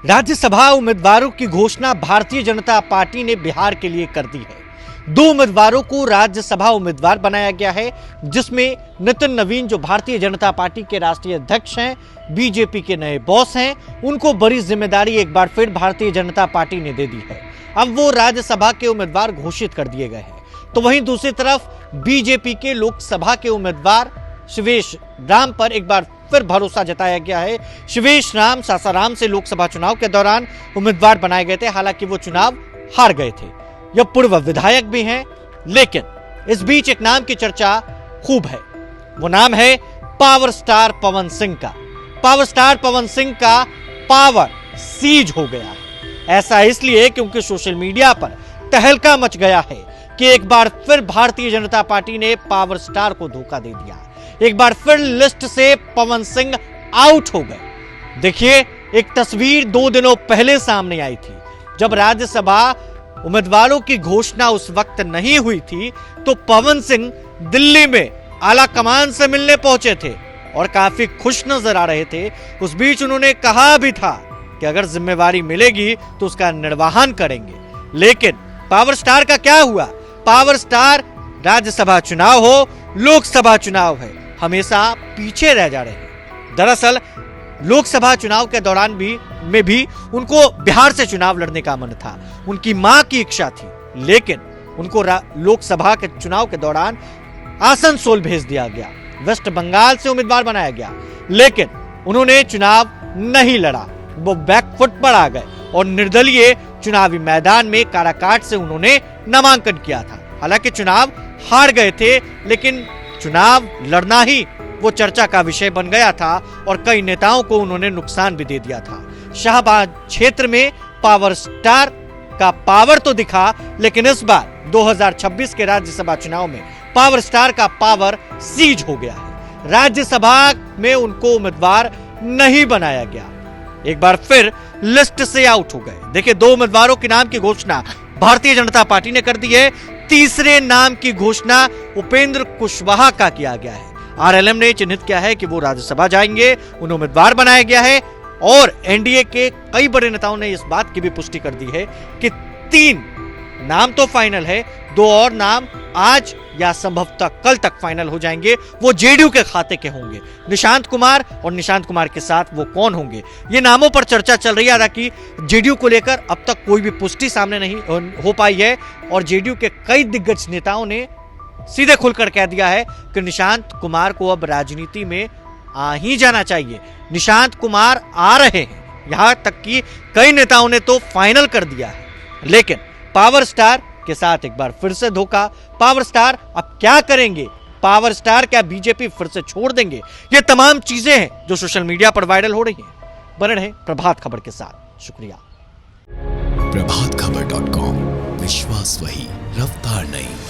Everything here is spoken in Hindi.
राज्यसभा उम्मीदवारों की घोषणा भारतीय जनता पार्टी ने बिहार के लिए कर दी है। 2 उम्मीदवारों को राज्यसभा उम्मीदवार बनाया गया है, जिसमें नितिन नवीन जो भारतीय जनता पार्टी के राष्ट्रीय अध्यक्ष हैं, बीजेपी के नए बॉस हैं, उनको बड़ी जिम्मेदारी एक बार फिर भारतीय जनता पार्टी ने दे दी है। अब वो राज्यसभा के उम्मीदवार घोषित कर दिए गए हैं। तो वहीं दूसरी तरफ बीजेपी के लोकसभा के उम्मीदवार शिवेश राम पर एक बार फिर भरोसा जताया गया है। शिवेश राम सासाराम से लोकसभा चुनाव के दौरान उम्मीदवार बनाए गए थे, हालांकि वो चुनाव हार गए थे। यह पूर्व विधायक भी हैं, लेकिन इस बीच एक नाम की चर्चा खूब है। वो नाम है पावर स्टार पवन सिंह का। पावर स्टार पवन सिंह का पावर सीज हो गया है। ऐसा इसलिए क्योंकि सोशल मीडिया पर तहलका मच गया है कि एक बार फिर भारतीय जनता पार्टी ने पावर स्टार को धोखा दे दिया। एक बार फिर लिस्ट से पवन सिंह आउट हो गए। देखिए, एक तस्वीर 2 दिनों पहले सामने आई थी, जब राज्यसभा उम्मीदवारों की घोषणा उस वक्त नहीं हुई थी, तो पवन सिंह दिल्ली में आला कमान से मिलने पहुंचे थे और काफी खुश नजर आ रहे थे। उस बीच उन्होंने कहा भी था कि अगर जिम्मेवारी मिलेगी तो उसका निर्वहन करेंगे। लेकिन पावर स्टार का क्या हुआ? पावर स्टार राज्यसभा चुनाव हो, लोकसभा चुनाव है, हमेशा पीछे रह जा रहे हैं। दरअसल लोकसभा चुनाव के दौरान में भी उनको बिहार से चुनाव लड़ने का मन था, उनकी मां की इच्छा थी, लेकिन उनको लोकसभा के चुनाव के दौरान आसनसोल भेज दिया गया, वेस्ट बंगाल से उम्मीदवार बनाया गया, लेकिन उन्होंने चुनाव नहीं लड़ा। वो बैकफुट पर आ गए और निर्दलीय चुनावी मैदान में काराकाट से उन्होंने नामांकन किया था। हालांकि चुनाव हार गए थे, लेकिन चुनाव लड़ना ही वो चर्चा का विषय बन गया था और कई नेताओं को उन्होंने नुकसान भी दे दिया था। शाहबाद क्षेत्र में पावर स्टार का पावर तो दिखा, लेकिन इस बार 2026 के राज्यसभा चुनाव में पावर स्टार का पावर सीज हो गया है। राज्यसभा में उनको उम्मीदवार नहीं बनाया गया, एक बार फिर लिस्ट से आउट हो गए। देखिए, 2 उम्मीदवारों के नाम की घोषणा भारतीय जनता पार्टी ने कर दी है। तीसरे नाम की घोषणा उपेंद्र कुशवाहा का किया गया है। आरएलएम ने चिन्हित किया है कि वो राज्यसभा जाएंगे, उन्हें उम्मीदवार बनाया गया है और एनडीए के कई बड़े नेताओं ने इस बात की भी पुष्टि कर दी है कि 3 नाम तो फाइनल है, 2 और नाम आज या संभवतः कल तक फाइनल हो जाएंगे। वो जेडीयू के खाते के होंगे, निशांत कुमार, और निशांत कुमार के साथ वो कौन होंगे, ये नामों पर चर्चा चल रही है। हालांकि जेडीयू को लेकर अब तक कोई भी पुष्टि सामने नहीं हो पाई है और जेडीयू के कई दिग्गज नेताओं ने सीधे खुलकर कह दिया है कि निशांत कुमार को अब राजनीति में आ ही जाना चाहिए। निशांत कुमार आ रहे हैं, यहां तक कि कई नेताओं ने तो फाइनल कर दिया है। लेकिन पावर स्टार के साथ एक बार फिर से धोखा। पावर स्टार अब क्या करेंगे? पावर स्टार क्या बीजेपी फिर से छोड़ देंगे? ये तमाम चीजें हैं जो सोशल मीडिया पर वायरल हो रही हैं। बने रहे प्रभात खबर के साथ। शुक्रिया। प्रभातखबर.com, विश्वास वही, रफ्तार नहीं।